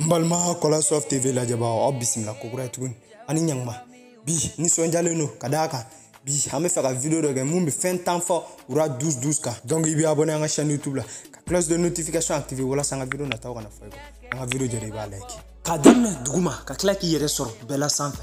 Balma Kolasoft TV la jaba o bismillah ko kura tugun ani nyangma bi ni so njale no kadaka bi ame faire vidéo de game mumbi fin temps fort ura 12 ka donc il bi abonné à la chaîne YouTube la cloche de notification activée wala sanga vidéo na taw kana foy ko nga vidéo jere ba like ka damna duguma ka klaki yere soro bela sanfe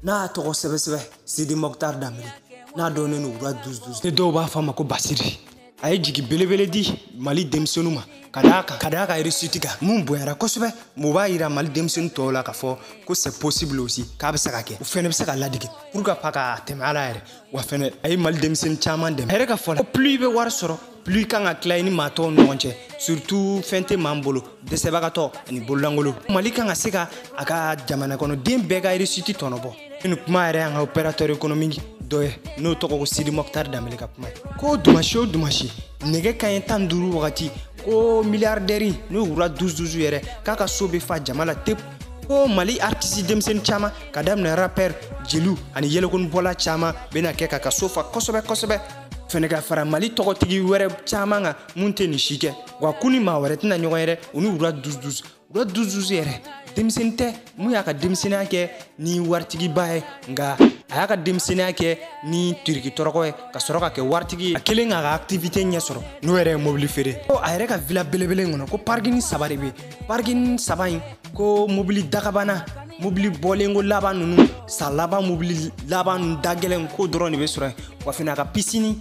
na to ko sebe Sidi Mokhtar Dameli na donné no ura 12 te do ba fama ko basiri ay jigi belebele di Mali demsenuma kadaka erisitika mumbo yara kosbe muba ira Mali demsen tola ka fo ko c'est possible aussi ka be saka ke u fene be saka ladigi pour ka paka temala ere wa fene ay Mali demsen chaman dem ere ka fo plus be war soro plus kanga klaini mato nonche surtout fente mambolo de sebagato ni bolangolo Mali kanga seka aka jamana kono dem bega erisiti tonobo inu kuma ere anga opérateur économique doye no toko ko Sidi Mokhtar Dameli ka kuma ko dumashi nege kayen tan duru wakati ko milliardaire no ura 12 yere kaka sobe fa jamala tep ko Mali artiste demsen chama kadam na rapper jelu ani yele kon bola chama bena ke kaka sofa kosobe fene ka fara Mali toko tigi were chama nga munte ni shike wa kuni ma were tina nyogo yere uni ura 12 yere demsente mu ya ka demsena ke ni wartigi bae nga aya ka demsena ke ni turki toroko ka soroka ke wartigi akelenga ga activité nya soro no ere mobile fere ko ayre ka villa belebele ngono ko parking sabari be parking sabain ko mobile dakabana mobile bolengo labanu salaba mobile labanu dagelen ko drone be soro wa fina ka piscine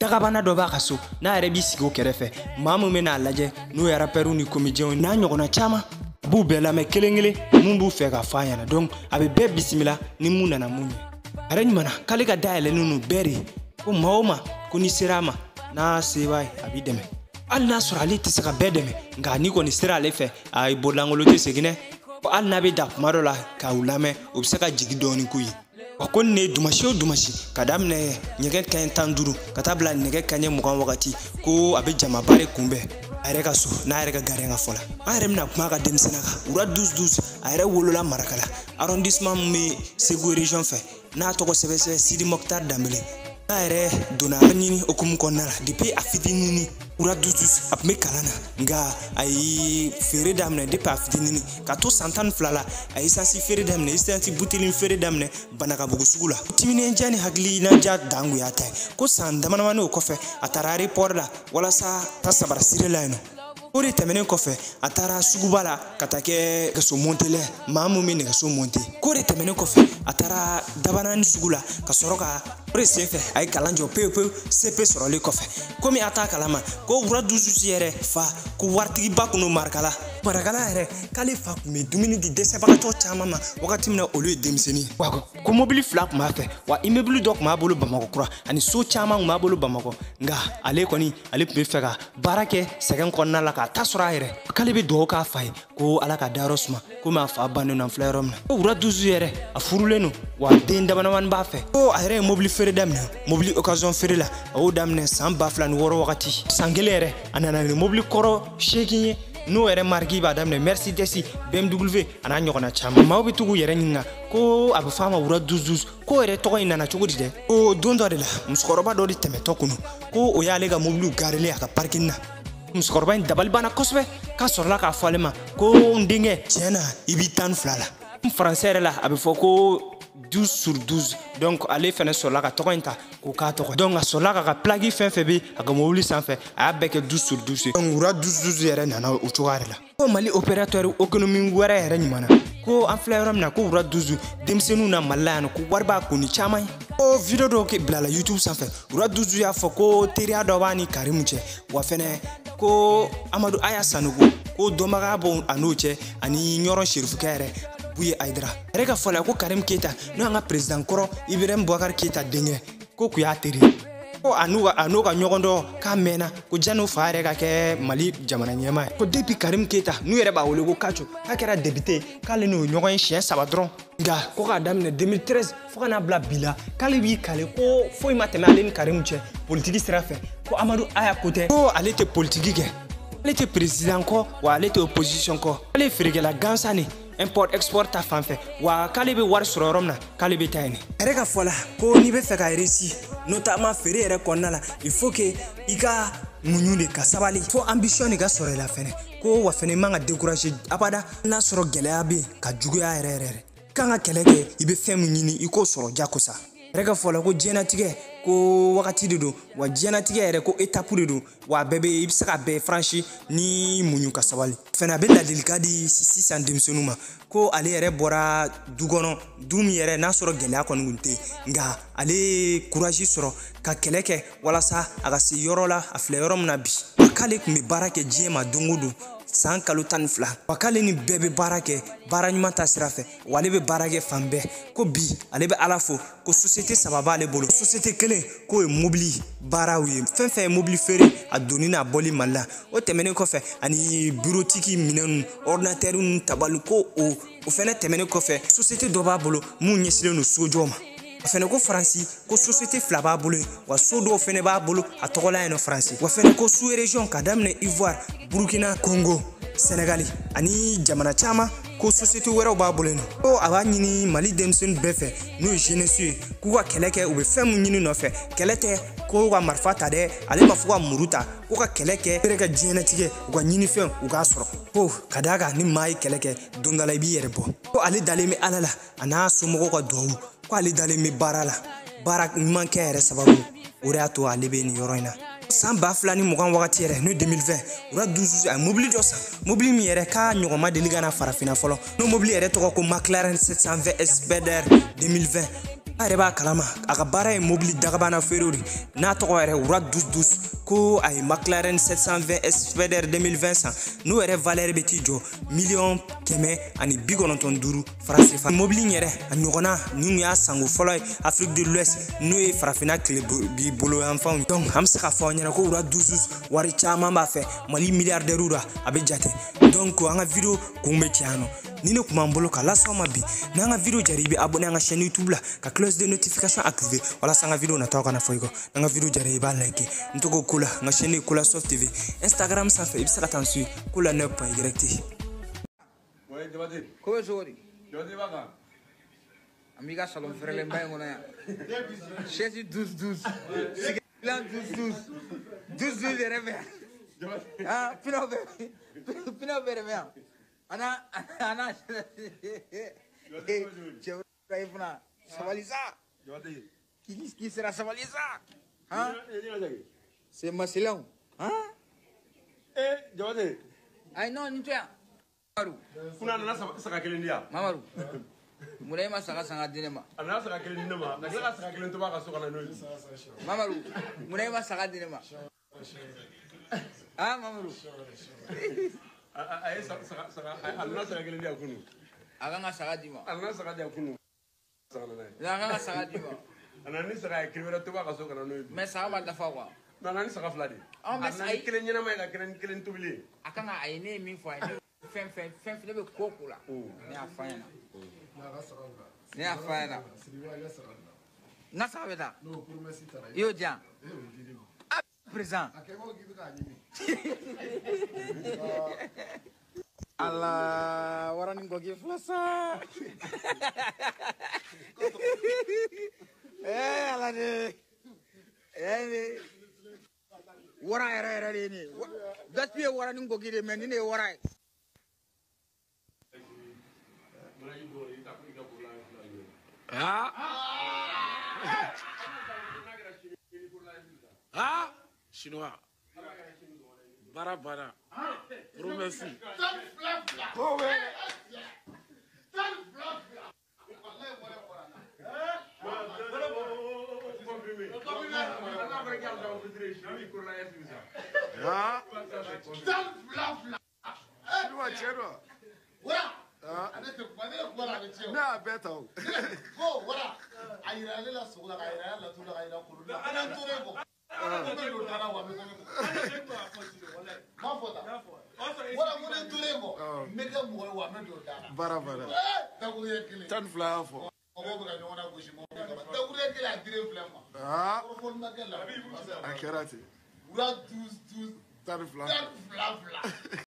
dakabana do ba kaso na ere bisigo kerefe mamu mena laje no ya rapperu ni comédien na nyogona chama bu bela me kelengele mumbu fe ka fayana donc abe be bismillah ni muna na munye arani mana kale ka daele nunu beri ko maoma ko ni sirama na sebai abideme al nasr ali tisaka bedeme ngani ko ni sira le fe ay bolangolo te segine ko al nabe da marola ka ulame obsaka jigidoni kuyi ko ne dumashi kadam ne nyege kan tanduru katabla nege kanye mugan wakati ko abe jama bare kumbe ayre ka so na ayre ka garenga fola ayre na kuma ka demsena ka ura 12 ayre wolola marakala arrondissement me Ségou région fait na to ko sebe Sidi Mokhtar Dameli ayre dona nini okum konala depuis afidini ura 12 ap me kalana nga ay fere damne depuis afidini ka to santan flala ay sansi fere damne istanti butelin fere damne banaka bugu sugula timine njani hagli na ja dangu ya tay ko sandamana mano ko fe atarari porla wala sa tasabara sirelano ore temene ko fe atara sugubala katake so montele mamu mine so monte ko re temene ko fe atara dabanani sugula ka soroka ore sefe ay kalanjo pepe sepe sorole ko fe komi ataka lama ko wura 12 yere fa ko wartigi bakuno markala ere kale fa me dumini di dese bakato chama wakati mina olu demseni wa ko mobile flap ma fe wa immeuble dok ma bolo bamako kura ani so chama ma bolo bamako nga ale koni ale pe fega barake segen konna la ka tasura ere kale be do ka fay ko ala ka darosma ko ma fa banu na flerom na ko wura 12 yere afuruleno wa denda banaman ba fe ko ayre mobile fere damne mobile occasion fere la o damne samba flan woro wakati sangelere anana mobile koro shekinye no ere margi ba damne Mercedes BMW ana nyokona chama mawbe tugu yere nyinga ko abu fama wura 12 ko ere to ina na chugudi de o dondo de la muskoroba do di teme tokuno ko o ya lega mobile garele aka parking na muskoroba dabal bana kosbe ka sorla ka falema ko ndinge tiena ibitan flala français la abu foko 12 sur 12 donc allez faire sur la tointa ko ka to donc sur la ka plagi fin febe aga mobile sans fait avec 12 sur 12 donc ura 12 yere na o tuare la ko Mali opérateur économique wara yere nyimana ko enflairam na ko ura 12 demsenu na malano ko warba ko ni chamai o video do ke blala YouTube sans fait ura 12 ya foko teria do bani karimuche wa fene ko Amadou Aya Sanogo ko domaga bon anoche ani nyoro Sheriff Kere buye aidra reka fola ko Karim Keita no nga president koro Ibrahim Boubacar Keita denge ko kuya teri ko anuga nyogondo ka mena ko jano faare ka ke Mali jamana nyema ko depuis Karim Keita nu yere ba wole ko kacho ka kera député kale no nyogon chien sabadron nga ko ka damne 2013 fo kana bla bila kale wi kale ko foi matema len Karim che politique sera fait ko Amadou Aya côté ko alete politique ke alete président ko wa alete opposition ko ale frige la gansani import export ta fanfe wa kalibe war sororomna kalibe tayni reka fola ko ni be feka réussi notamment fere ere konnala il faut que ika munyunde ka sabali fo ambition ga sore la fene ko wa fɛnɛ man ka décourager abada n'a sɔrɔ gɛlɛya bɛ ka juguya yɛrɛ kan ka kɛlɛ kɛ i bɛ fɛn min ɲini i k'o sɔrɔ jakosa yɛrɛ ka fɔ la ko diɲɛnatigɛ ko wagati de don wa diɲɛnatigɛ yɛrɛ ko étape de don wa a bɛɛ bɛ i bɛ se ka bɛɛ franchi ni muɲu ka sabali fɛnɛ a bɛ ladilikan di sisan denmisɛnninw ma ko ale yɛrɛ bɔra du kɔnɔ du min yɛrɛ n'a sɔrɔ gɛlɛya kɔni tun tɛ nka ale ye courage sɔrɔ ka kɛlɛ kɛ walasa a ka se yɔrɔ la a filɛ yɔrɔ min na bi k'ale tun bɛ baara kɛ diɲɛ ma don o don san kalo 12 wa k'ale ni bɛɛ bɛ baara kɛ baara ɲuman ta sira fɛ wa ale bɛ baara kɛ fan bɛɛ ko bi ale bɛ ala fo ko société saba b'ale bolo société kelen k'o ye mobili baaraw ye fɛn fɛn ye mobili feere a donni n'a bɔli mali la o tɛmɛnen kɔfɛ ani birotigi minɛnw ordinateur ni tabali ko o fɛnɛ tɛmɛnen kɔfɛ société dɔ b'a bolo mun ɲɛsinnen don sojɔ ma a fɛnɛ ko faransi ko société fila b'a bolo wa so dɔw fɛnɛ b'a bolo a tɔgɔla yen nɔ faransi wa fɛnɛ ko sous région ka daminɛ ivoire burkina congo sénégali ani jamana caman ko société wɛrɛw b'a bolo yen nɔ ko a b'a ɲini mali denmisɛnnin bɛɛ fɛ n'o ye jeunesse ye k'u ka kɛlɛ kɛ u bɛ fɛn min ɲini nɔfɛ kɛlɛ tɛ ko ka marifa ta dɛ ale ma fɔ ka muru ta ko ka kɛlɛ kɛ bere ka diɲɛnatigɛ u ka ɲinifɛn u k'a sɔrɔ ko ka d'a kan ni maa ye kɛlɛ kɛ don dɔ la i b'i yɛrɛ bɔ ko ale dalen bɛ ala la a n'a somɔgɔw ka duwawu ko ale dalen bɛ baara la baara ɲuman kɛ yɛrɛ sababu o de y'a to ale bɛ nin yɔrɔ in na san 2020 wagati yɛrɛ n'o 2020 o la 12 a mobili dɔ san mobili min yɛrɛ k'a ɲɔgɔn ma deli ka na farafinna fɔlɔ n'o mobili yɛrɛ tɔgɔ ko McLaren 720 SBDR 2020 a yɛrɛ b'a kalama a ka baara ye mobili dagabana feerew de n'a tɔgɔ yɛrɛ wura 12 ko a ye McLaren 720 SBDR 2020 san n'o yɛrɛ valeur bɛ t'i jɔ $195,000 francs CFA mobili yɛrɛ a ɲɔgɔnna ni y'a sango fɔlɔ ye Afrique de l'Ouest n'o ye farafinna tile bi bolo yan fanw donc an bɛ se ka fɔ aw ɲɛna ko wura 12 wari caman b'a fɛ Mali milliardaire ra a bɛ jate donc an ka video kun bɛ cɛ yan nɔ ni ne kun b'an bolo ka lase aw ma bi n'an ka video jara i bɛ abonné an ka chaîne YouTube la ka cloche de notification activer walasa an ka video nataw kana fɔ i kɔ n'an ka video jara i b'a like n tɔgɔ Kola n ka chaîne ye Kola Soft TV Instagram sanfɛ i bɛ se ka t'an suivre Kola 9.YT. Ko sori jodi baka amiga salon frele mbay ngona ya chesi 12 plan 12 de reve ah pino be reve ana chévere kai puna sabaliza jodi qui sera sabaliza hein c'est Marcelão hein jodi ai non nitoya Mamaru. Funa na saka kelen dia. Mamaru. Mulai ma saka sanga dinema. Ana saka kelen dinema. Na saka kelen to ba ka so kana no. Mamaru. Mulai ma saka dinema. Ah Mamaru. Ay saka ana saka kelen dia kunu. Aga nga saka dima. Ana saka dia kunu. Saka na. Aga nga saka dima. Ana ni saka kelen to ba ka so kana no. Mais saka ba da fa kwa. Na ni saka fladi. Ah mais ay kelen nyina mai ka kelen to bili. Aka nga ay ne mi fo ay fɛn de bɛ koko la ne y'a f'a ɲɛna ne y'a f'a ɲɛna n ka saga bɛ taa i y'o di yan a président ala wara ni gɔgi fila sa ala de wara yɛrɛ de ye nin gaspille ye wara ni gɔgi de mais nin de ye wara ye Chinois. Bara. Promesse. Nah, better. Go, what up? I really love so that I love to the I don't know.